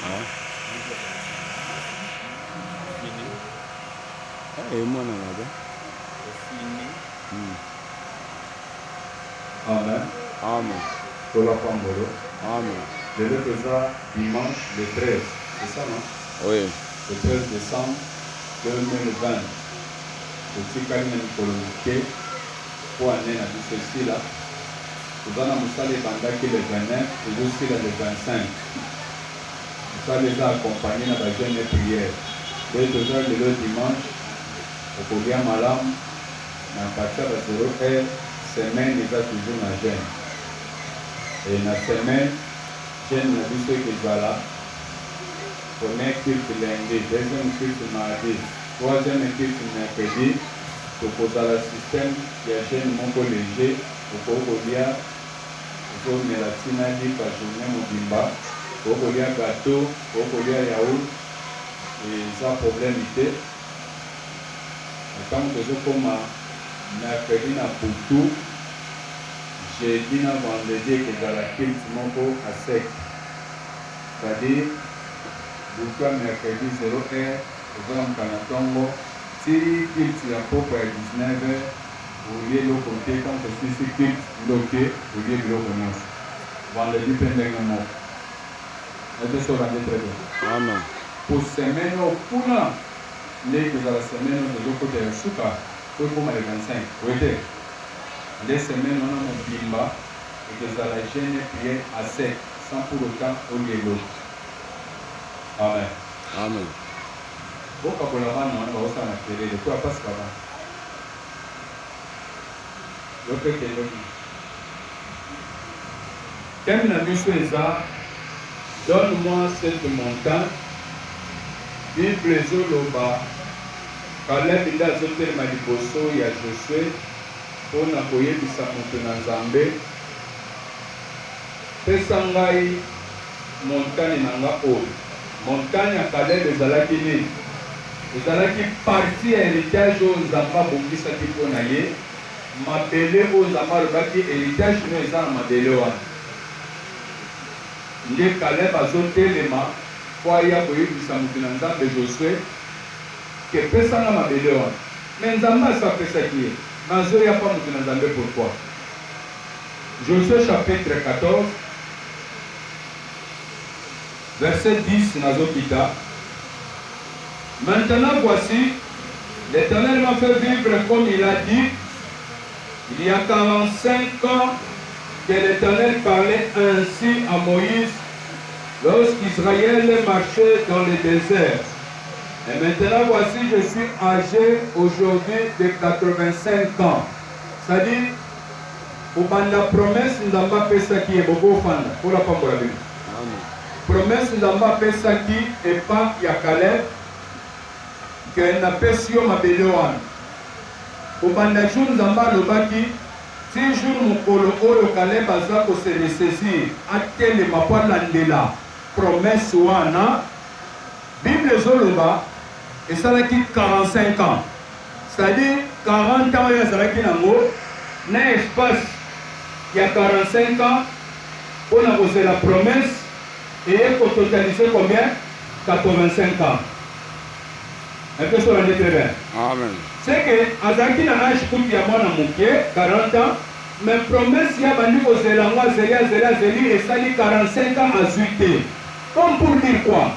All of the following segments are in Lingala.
Ah. Et moi, non, Amen. Amen. Pour la Pambolo. Amen. Je vais faire ça dimanche le 13. C'est ça, non? Oui. Le 13 décembre 2020. Le Tikali Nikolomike. Pour année à tout ceci là. Nous allons installer Bandaki le 29 et aussi le 25. Nous allons les accompagner dans la jeûne et prière. Dès que le dimanche, au Kogia Malam, à partir de 0h, semaine, il va toujours dans la jeûne. Et dans la semaine, jeûne n'a vu ce qui va là. Premier culte lundi, deuxième culte mardi, troisième culte mercredi. Pour poser le système, il y a jeûne mon léger, pour Kogia. Il faut me la tinali par journée mobimba, pour Kogia gâteau, pour Kogia yaourt. Et ça problème était. Quand je comme mercredi na Poutou, jeudi na vendredi que dans la culte moko à sec. C'est-à-dire, Poutou mercredi 0h, au grand Kanatongo, si culte ya propre à 19h, au lieu de côté, quand je suis sur culte, bloqué, au lieu de l'occurrence. Vendredi, pendant un mois. Est-ce que ça va très bien? Amen. Pour semaine au Puna, les que dans la semaine de l'autre côté de Souka, pour le 25. Oui, les semaines on a mon bimba et que dans la jeûne prière à sec, sans pour autant au lieu. Amen. Amen. Beaucoup pour la vanne, on va aussi en attirer de quoi passe par là. L'autre qui est là. Quand la mission est là, donne-moi cette montagne. Bible ezoloba Caleb nde azotelema liboso ya Josué mpona koyebisa moto na Nzambe pesa ngai montagne na nga oyo. Montagne ya Caleb ezalaki nini? Ezalaki parti ya héritage oyo Nzambe abongisaki mpo na ye, mabele oyo Nzambe alobaki héritage no eza na mabele wana. Nde Caleb azotelema po aya koyebisa moto na Nzambe Josué ke pesa nga mabele wana. Me Nzambe asi apesaki ye, nazoya pa moto na Nzambe pourquoi? Josué chapitre 14 verset 10 nazokita. Maintenant voici, l'Éternel m'a fait vivre comme il a dit. Il y a 45 ans que l'Éternel parlait ainsi à Moïse lorsqu'Israël marchait dans le désert. Et maintenant, voici, je suis âgé aujourd'hui de 85 ans. C'est-à-dire, pour la promesse, nous avons fait ça qui est beaucoup fan. Pour la femme de la Bible. Promesse, nous avons fait ça qui est pas Yakaleb, que n'a pas si on a besoin. Pour la jour, nous avons fait si jour mon polo le Caleb a se ressaisir à tel ma pas l'andela promesse wana Bible zoloba et ça là qui 45 ans, c'est-à-dire 40 ans ya ça qui nango na espace il y a 45 ans on a posé la promesse et pour totaliser combien 85 ans. Est-ce que ça va très bien? Amen. C'est que Azaki n'a pas écouté à moi 40 ans, mais promesse il y a bandu au Zélangois, Zéli, et ça dit 45 ans à zuiter. Comme pour dire quoi?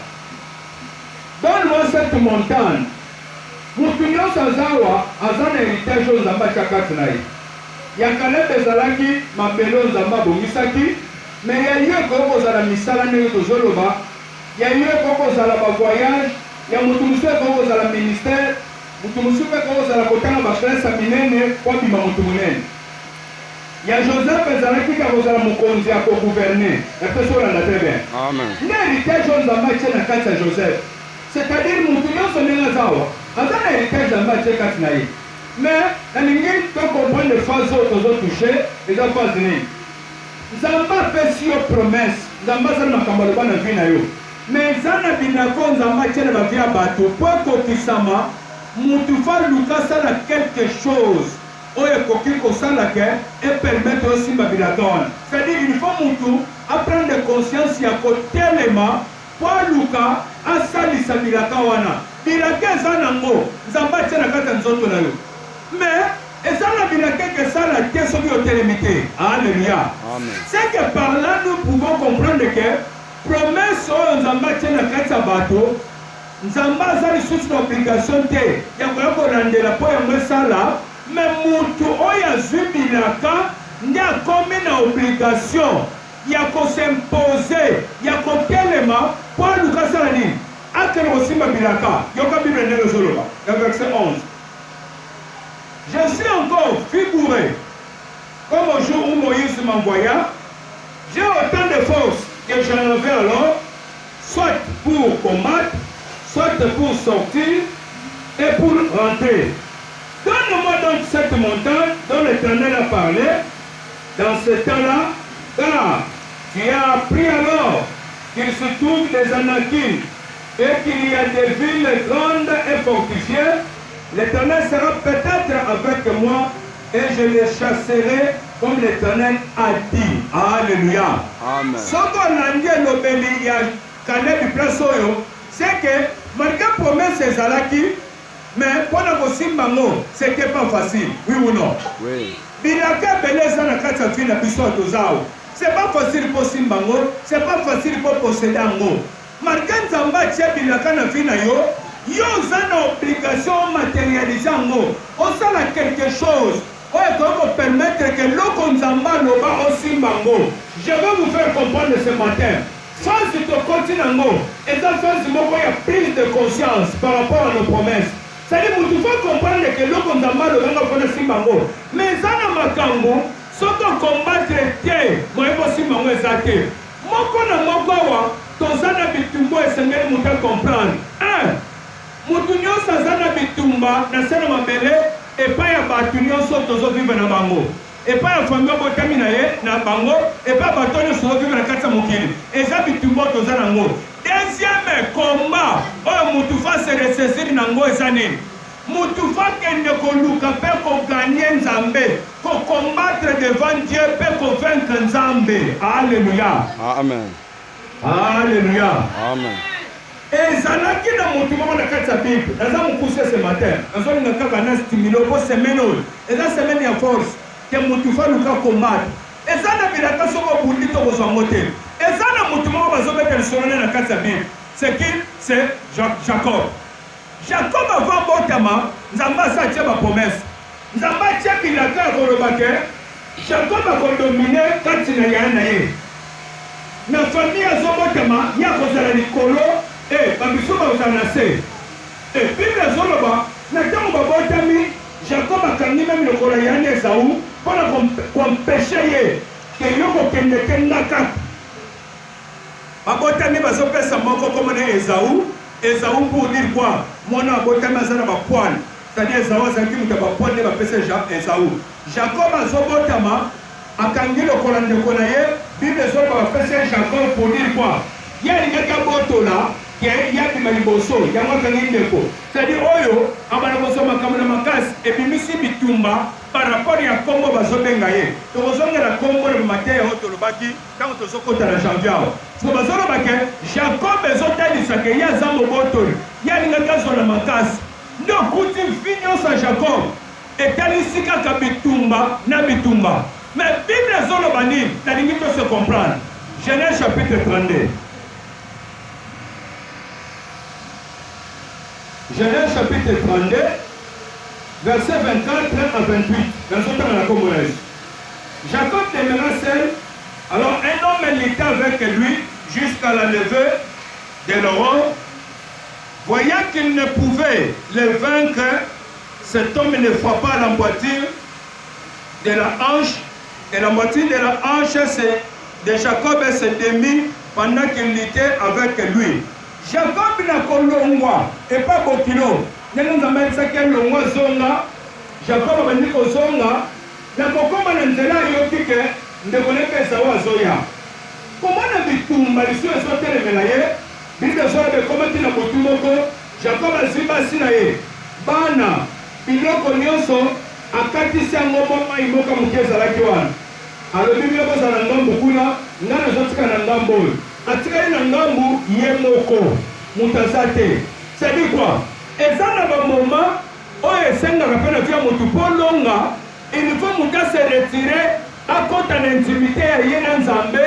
Donne-moi cette montagne. Moutounion Sazawa, Azan héritage aux Zambachakatnaï. Yakale Bezalaki, Mabelo Zamba Bomisaki, mais il y a eu Koko Zala Misala Néo Zoloba, il y a eu Koko Zala Voyage, il y a Moutoumoussé Koko Zala Ministère. Mutumusuke kwa zala kotana baklesa minene kwa bima mutumunene. Ya Joseph ezalaki ka kozala mokonzi ya ko gouverner. Est-ce que très bien? Amen. L'héritage Nzambe tient na kati ya Joseph. C'est-à-dire mutu nyonso ndenge zawa. Aza na héritage Nzambe tient kati na ye. Mais na ningi to comprendre phase oyo tozo toucher eza phase nini? Nzambe apesi yo promesse. Nzambe azali makambo aloba na vie na yo. Mais zana binako Nzambe tient na bavie ya bato po kokisama mutu fa luka sala quelque chose oyo koki kosala ke et permettre aussi babilaton. C'est-à-dire il faut mutu apprendre conscience ya kotelema po aluka asalisa bilaka wana. Bilaka eza nango nzambe atie na kati ya nzoto na yo. Mais eza na bilaka ekesala te soki otelemi te. Alléluia. C'est que par là nous pouvons comprendre que promesse oyo nzambe atie na kati ya bato, nzambe aza lisusu na obligation te ya koya kolandela mpo yango esala. Mais mutu oyo azwi bilaka nde akomi na obligation ya kos'impose ya kotelema mpo aluka asala nini akende kosimba bilaka. Yoka Bible ndenge ezoloba na verset 11. Je suis encore figuré comme au jour où Moïse m'envoya. J'ai autant de force que j'en avais alors, soit pour combattre, soit pour sortir et pour rentrer. Donne-moi donc cette montagne dont l'Éternel a parlé dans ce temps-là, car tu as appris alors qu'il se trouve des Anakim et qu'il y a des villes grandes et fortifiées. L'Éternel sera peut-être avec moi et je les chasserai comme l'Éternel a dit. Alléluia. Amen. Ce qu'on a dit à l'obéli, à Caleb Plasoyo, c'est que malgré la promesse de Zalaki, mais pour la Simbango, ce n'était pas facile. Oui ou non? Oui. Bilaka Beleza na kati ya fina biso tozao. C'est pas facile pour Simbango, c'est pas facile pour posséder Ango. Malgré Nzamba tia bilaka na fina yo, yo zana obligation matérialiser Ango. On sala quelque chose. Ouais, pour permettre que l'eau Nzamba loba aussi Simbango. Je vais vous faire comprendre ce matin. Phase de continent, et dans phase il y a prise de conscience par rapport à nos promesses. C'est-à-dire que tu faut comprendre que l'eau Nzamba loba kona Simbango. Mais zana makambo, ce qu'on combattre te, moi je suis Simbango ezate. Moko na moko wa, tozana bitumbo esengeli muta comprendre. Mutu nyonso azana bitumba na sena mabele epai ya bato nyonso tozovivre na bango. Epai ya famille botami na ye na bango, epai ya bato nyonso tozovivre na kati ya mokili. Eza bitumba toza nango. Deuxième combat oyo mutu fa se ressaisir nango eza nini? Mutu fa kende koluka mpe koganye Nzambe, combattre devant Dieu mpe convaincre Nzambe. Alléluia. Amen. Alléluia. Amen. Et ezalaki na motu moko na kati ya Bible. Naza mokuse ce matin. Nazolinga kaka na stimule po semaine oyo. Eza semaine ya force. Ke motu fa luka combattre. Eza na bilaka soko bundi to kozwa ngo te. Eza na motu moko bazobeta lisolo na kati ya Bible. C'est qui? C'est Jacob. Jacob avant botama, Nzambe atia ba promesse. Nzambe atia bilaka koloba ke Jacob akodomine kati na yana ye. Na famille azobotama ya kozala likolo babiso bazala na se. Bible azoloba na ntango babotami Jacob akangi meme lokola yana Esawu mpona kompeshe ye ke yo kokende te ndaka. Babotami bazopesa moko koma na Esawu. Esawu pour dire quoi? Mwana abotami aza na bapoile. C'est-à-dire Esawu azalaki moto ya bapoile nde bapesa Esawu. Jacob azobotama akangi lokola ndeko na ye. Bible ezoloba bapesa Jacob pour dire quoi? Ye alingaki abotola ke yabima liboso yango akangi ndeko. C'est-à-dire oyo abana kozwa makambo na makasi ebimisi bitumba par rapport ya kombo bazobenga ye. Tokozongela kombo na Mateya oyo tolobaki ntango tozokota na janvier awa. So bazoloba ke Jacob ezotalisa ke ye aza mobotoli ye alingaki azwa na makasi nde okuti vi nyonso ya Jacob etalisi kaka bitumba na bitumba. Mais Bible ezoloba nini? Nalingi to se comprendre. Genèse chapitre 32. Genèse chapitre 32, verset 24 à 28. Jacob demeura seul. Alors un homme était avec lui jusqu'à la levée de l'aurore. Voyant qu'il ne pouvait le vaincre, cet homme ne frappa la moitié de la hanche. Et la moitié de la hanche de Jacob se démit pendant qu'il était avec lui. Jacob n'a kolongwa et pas bokilo. Neno nzambe tsaki longwa zonga. Jacob abandi kozonga na kokoma na nzela yoki ke ndeko ne pesa wa zoya. Komona bitumba liso ezotelemela ye. Bible zoya be komati na botumoko. Jacob azimba sina ye. Bana biloko nyonso akatisi yango moma imoka moke ezalaki wana. alobi bino bozala ngambo kuna nga nazotika na ngambo oyo atikali na ngambu ye moko moto aza te. C'est-à-dire quoi? Eza na bamoma oyo esengaka mpe na tia motu mpo longa, il faut moto ase retire akota na intimité ya ye na nzambe.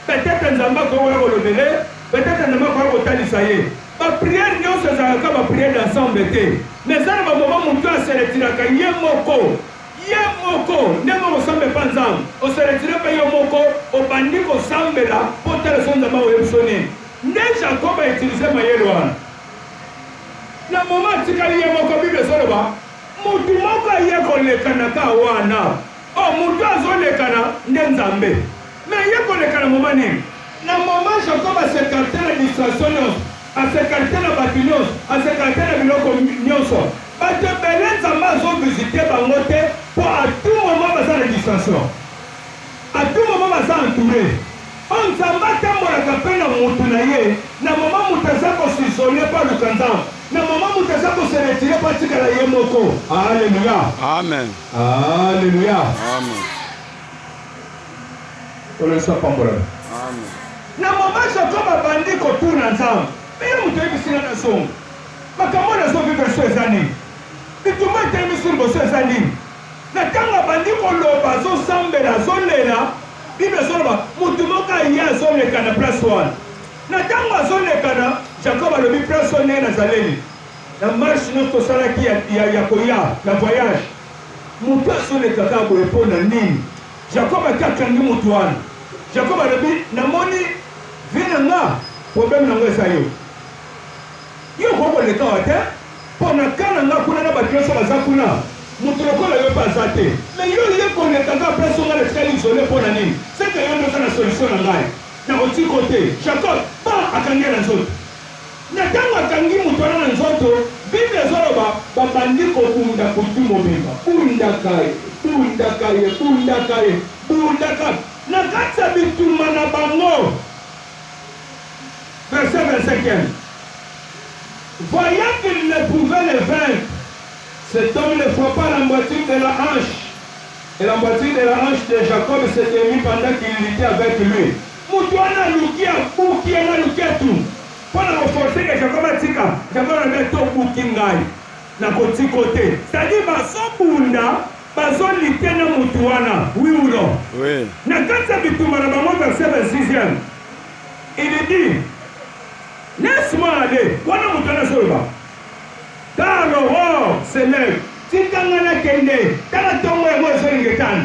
Peut-être nzambe akokoya kolobele, peut-être nzambe akoya kotalisa ye. Bapriere nyonso ezalaka bapriere d'ensemble te, mais eza na bamoma moto ase retiraka ye moko. Ye moko ndenge okosambela mpa nzambe oseretire mpe yo moko obandi kosambela mpo tala so nzambe akoyebiso nini. Nde Jacob autilize mayele wana na moma atikali ye moko. Bible ezoloba motu moko aye kolekana ka wana motu azolekana nde nzambe, me ye kolekana moma nini? Na moma Jacob asekarte na distraction nyonso, asekarte na bato nyonso, asekarte na biloko nyonso. Bato ebele nzambe azovisite bango te mpo à tout moment baza na distraction, à tout moment baza entouré. Nzambe atambolaka mpe na motu na ye na moma moto aza kosisole mpo aluka nzambe, na moma moto aza koseretire mpo atikala ye moko. Alleluya, Amen. alleluya, Amen. olesa pambolaka. Amen. Na moma Jacob abandi kotuna nzambe mpe ye moto oyebisinga na songo makambo nazovivre so eza nini, bitumba etelemi so liboso eza nini. Na ntango abandi koloba azosambela azolela, Bible ezoloba motu moko aye azoleka na place wana. Na ntango azolekana Jacob alobi place wana nazaleli na marche nyonso tosalaki ya koya na voyage, motu azolekaka boye mpo na nini? Jacob ati akangi motu wana. Jacob alobi namoni vi na nga problème nango eza yo kokoleka wa te mpo na ka na nga kuna na bato nyonso baza kuna, moto lokola yo mpe aza te. Mais yo ye kolekaka place onga na tikali isole mpo na nini? Seke yo ndoza na solution na ngai na kotiko te. Jacob akangi na nzoto. Na ntango akangi moto wana na nzoto, Bible ezoloba babandi kobunda kutu mobimba, bundaka na kati ya bituma na bango. Verset 25. Voyant qu'il ne pouvait le vaincre, cet homme ne frappa la moitié de la hanche. Et la moitié de la hanche de Jacob s'était mis pendant qu'il était avec lui. Moutoana lukia, boukiana lukia tout. Pendant renforcer que Jacob a tika, Jacob a mis tout boukingai. Na koti côté. C'est-à-dire, baso bunda, baso litena moutoana. Oui ou non? Oui. Na kata bituma na bango verset 26e. Il dit, laisse-moi aller. Wana moutoana solba. Car l'aurore se lève. Tikangana kende. Tala tongo ya moyo soli ngetana.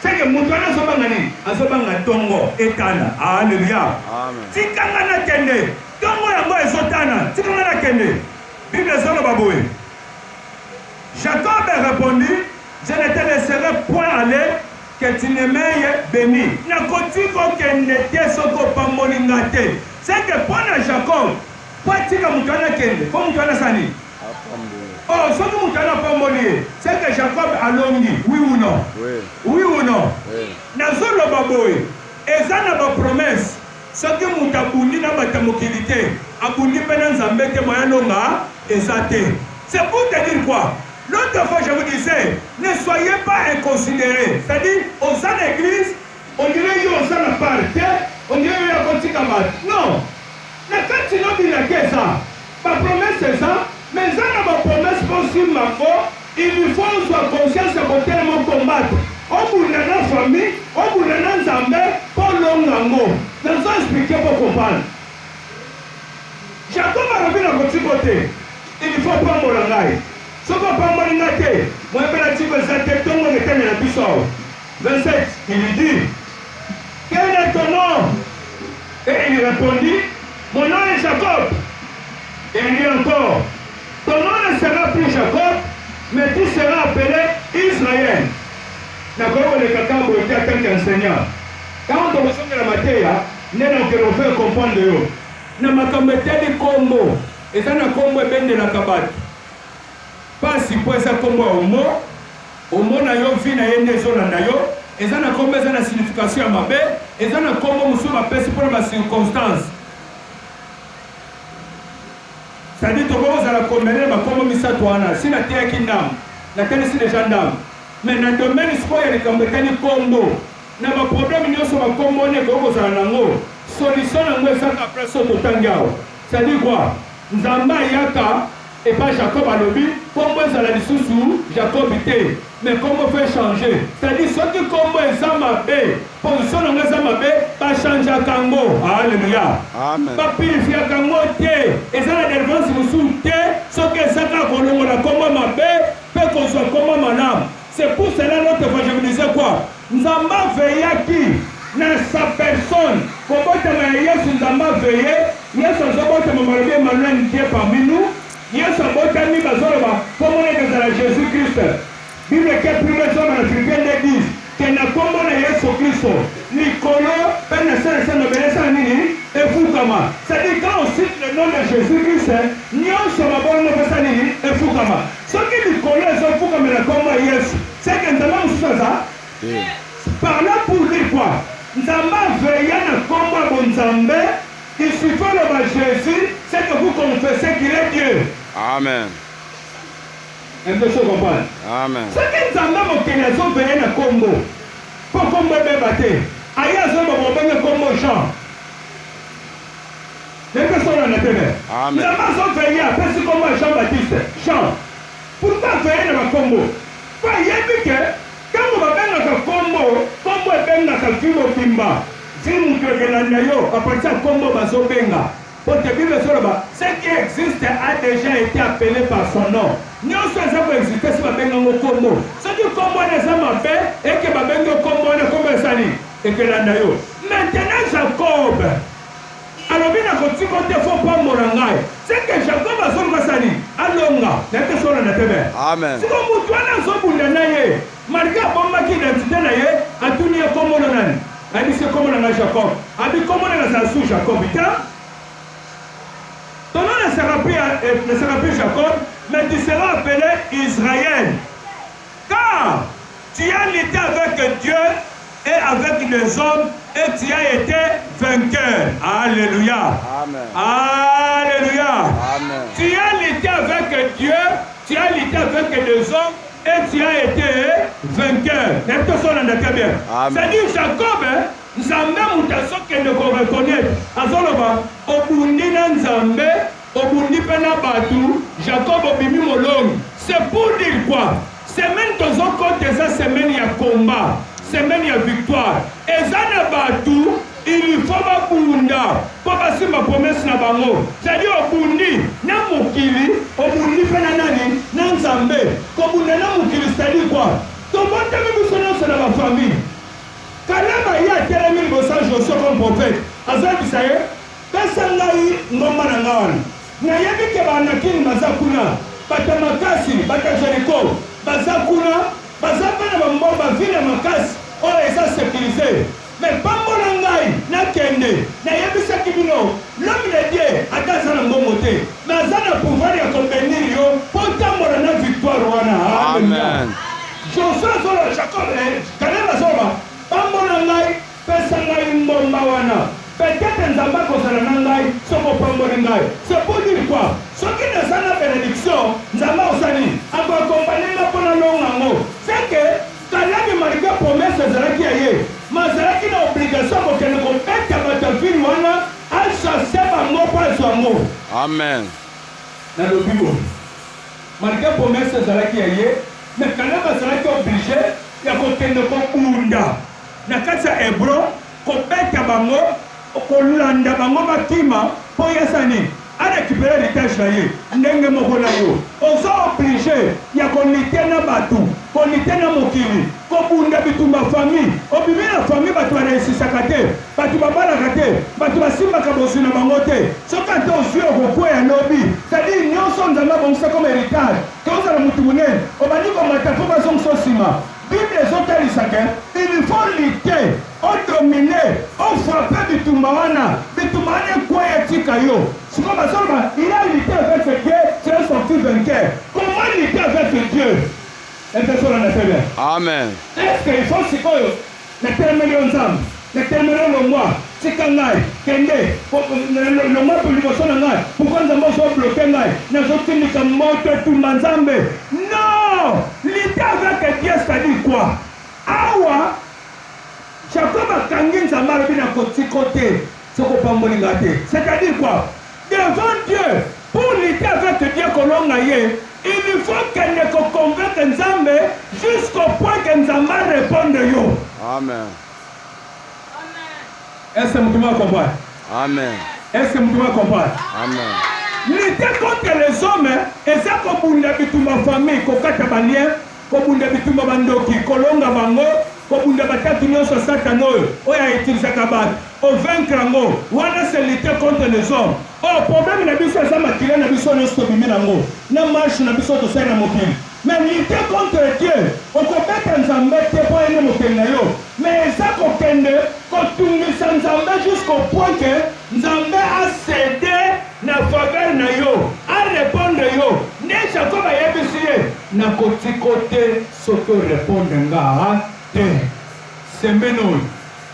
Seke moutoana sobanga nini? Asobanga tongo etana. Alléluia. Amen. Tikangana kende. Tongo ya moyo esotana. Tikangana kende. Bible solo baboue. Jacob répondit, je ne te laisserai point aller que tu ne m'aies béni. Nakotiko kende te soko pamolinga te. C'est que pour Jacob, pour tika mutana kende, pour mutana sani. Oh, ce que mutana pamoli, c'est que Jacob a longi, oui ou non? Oui. Oui ou non? Oui. Nazolo baboy, ezana ba promesse. Ce que mutabundi na batamokilité, abundi pena nzambe te moya longa, ezate. C'est pour te dire quoi? L'autre fois, je vous disais, ne soyez pas inconsidérés. C'est-à-dire, au sein de l'église, on dirait qu'il y a un part, on dirait qu'il y a un petit camarade. Non. Mais quand tu n'as pas dit ça, ma promesse c'est ça, mais ça n'a pas promesse possible, il lui faut soit conscience de tellement combattre. On bout de la famille, on bout de la zambé, pour l'ongango. Nous allons expliquer pour comprendre. Jacob a revu dans votre côté. Il faut prendre mon langage. Ce qu'on peut m'arrêter, moi je vais dire que c'est ton nom et quel est le puissant. 27, il lui dit, quel est ton nom? Et il répondit, mon nom est Jacob. Et il dit encore, ton nom ne sera plus Jacob, mais tu seras appelé Israël. D'accord, le caca était en tant qu'enseignant. Quand on reçoit de la matière, nous allons faire comprendre. Nous avons fait des combos. Et ça, nous avons fait de la cabane. Pasi po eza kombo omo na yo vi na ye nde ezolanda yo, eza na kombo eza na signification ya mabe, eza na kombo mosusu bapesi mpona bacirconstance. C'est-à-dire tokozala kombele bakombo misato wana si nateyaki ndambo nakanisi deja ndambo, mais na domaine sikoyo ya likambo etali kombo na baproblème nyonso bakombo wana ekoki kozala nango solution nango ezaka place oyo totangi awa. C'est-à-dire quoi? Nzambe ayaka et pas Jacob alobi kombo ezala lisusu Jacob te, mais comment faire changer? C'est-à-dire soki kombo eza mabe, position nango eza mabe, bachangeaka yango. Alléluia. Amen. Bapurifiaka yango te, eza na délivrance mosusu te soki ezaka kolongola kombo mabe mpe kozwa kombo malamu. C'est pour cela notre évangélisation quoi? Nzambe veillaki na sa personne. Kobotama ya Yesu Nzambe veillé, Yesu azobotama malobi Emmanuel Dieu parmi nous. Yesu abotami bazoloba kombo ezala Jésus-Christ. Bible qui est premier homme dans Philippiens 10 que na kombo na Yesu Christ likolo pe na sala na belesa nini efukama. C'est-à-dire quand on cite le nom de Jésus-Christ, nyonso mabongo pesa nini efukama. Soki likolo ezofukama na kombo ya Yesu, c'est que Nzambe mususa par là pour dire quoi? Nzambe veilla na kombo ya bonzambe. Il suffit de Jésus, c'est que vous confessez qu'il est Dieu. Amen. Un peu ça comprendre. Amen. C'est que Nzambe mokili azoveille na kombo. Po kombo ebeba te. Aye azoba bobenge kombo Jean. Un peu ça na tebe. Amen. Nzambe azoveille apesi kombo Jean-Baptiste. Jean. Pourquoi veille na kombo? Po yebi ke kango babengaka kombo, kombo ebengaka vimo bimba. Si nous yo, à partir de Kombo Bazobenga, pour te dire ce qui existe a déjà été appelé par son nom. Nous sommes existé si Babenga Kombo. Ce qui Kombo n'est pas fait et que Babenga Kombo n'est pas sali. Et que l'anayo. Maintenant, Jacob, alors bien à côté, il faut pas morangai. C'est que Jacob a son sali. Alonga, n'est que sur la télé. Amen. Si vous avez un zobunda naye, malgré bomba qui identité naye, a tout nié Kombo nan. Elle dit c'est comme on a Jacob. Elle dit comment on a sous Jacob. Ton nom ne sera plus Jacob, mais tu seras appelé Israël. Car tu as lutté avec Dieu et avec les hommes et tu as été vainqueur. Alléluia. Amen. Alléluia. Amen. Tu as lutté avec Dieu, tu as lutté avec les hommes et tu as été vainqueur. C'est-à-dire Jacob, Nzambe mutaso kende ko reconnaître. Azoloba obundi na Nzambe, obundi pe na batu, Jacob obimi molongi. C'est pour dire quoi? Semaine tozo kote eza semaine ya combat, semaine ya victoire. Eza na batu, il faut babunda pour passer ma promesse na bango. C'est-à-dire obundi na mokili, obundi pe na nani na Nzambe. Kobunda na mokili c'est-à-dire quoi? Tomonte même sonance na ma famille. Kalama ya telemi bosa Joshua comme prophète. Azabi saye, pesa ngai ngomba na ngawana. Na yebi ke banakini bazakuna, bata makasi, bata Jericho, bazakuna, bazapana bambomba vile makasi, oyo eza sécurisé. Mais pambo na ngai na kende, na yebi sakibino, l'homme de Dieu akaza na mbongo te. Mais azana pouvoir ya konvenir yo, potambola na victoire wana. Amen. Joshua zola Jacob, Kalema zola. Pambola ngai, pesa ngai mbomba wana. Peut-être Nzamba kozala na ngai, soko pamboli ngai. C'est pour dire quoi? Ce qui ne sont pas bénédiction, Nzamba osani, accompagner ma pona longango. C'est que Kalami malgré promesse ezalaki aye, mazalaki na obligation kokende kopeka batafili wana, achasser bango pa zwango. Amen. Na lobibo. Malgré promesse ezalaki aye, mais Kalami azalaki obligé ya kokende kokunda. Na kati ya Hebron, kobeta bango, kolanda bango bakima, po yesani, a récupérer les tâches na ye, ndenge moko na yo. Ozo obligé ya kolite na batu, kolite na mokili, kobunda bitumba famille, obimi na famille batu banaisisaka te, batu babalaka te, batu basimbaka bosi na bango te. Soka te ozwi okokweya lobi, c'est-à-dire nyonso Nzambe abongisa comme héritage, kozala mutu munene, obandi komata fo bazongisa nsima. Bible ezotalisaka, il faut lutter, dominer, frapper bitumba wana, bitumba wana ekweya tika yo. Siko basoloba, il a lutté avec Dieu, c'est sorti vainqueur. Comment lutter avec Dieu? Amen. Est-ce qu'il faut sikoyo na terminer ensemble, na terminer le mois, sikangai, kende, le mois pour liboso na ngai, pourquoi Nzambe so bloquer ngai, na zotinika moto tumba Nzambe? Non! Lutter avec Dieu, c'est-à-dire quoi? Awa, Jacob a kangi Nzambe na côté. ce qu'on peut me gâter. C'est-à-dire quoi? Devant Dieu, pour lutter avec Dieu qu'on a eu, il faut qu'elle ne convainque Nzambe jusqu'au point que Nzambe réponde yo. Amen. Est-ce que vous comprenez? Amen. Est-ce que vous comprenez? Amen. Lutter contre les hommes, et ça comme vous avez toute ma famille, kokata balien, comme vous avez tout ma bandoki, kolonga bango, comme vous avez tout notre satano, oya utilise kabat, au vaincre ngo, wana c'est lutter contre les hommes. Oh, problème n'a biso ça makila n'a biso no stop minango, na marche n'a biso to sai na mokili. Mais lutter contre Dieu, on peut Nzambe te po ene mokili na yo, mais ça kokende, kotungisa Nzambe jusqu'au point que Nzambe a cédé na faveur na yo, a répondre yo, ne Jacob a yebisi na koti côté soto répondre nga te. Semeno,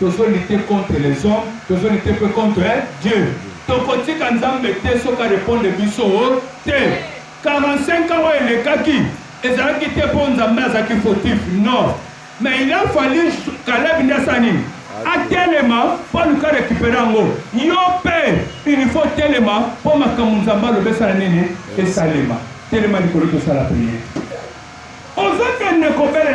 toujours lutter contre les hommes, toujours lutter contre Dieu. Ton côté quand Nzambe te soka répondre biso te. 45 ans il est kaki, et ça qui te pour Nzambe ça qui fautif, non. Mais il a fallu Caleb Nassani. A tellement pour nous récupérer en haut. Yo père, il faut tellement pour ma Nzamba le Bessanene et Salema. Tellement du colloque de la prière. Aux autres ne coopèrent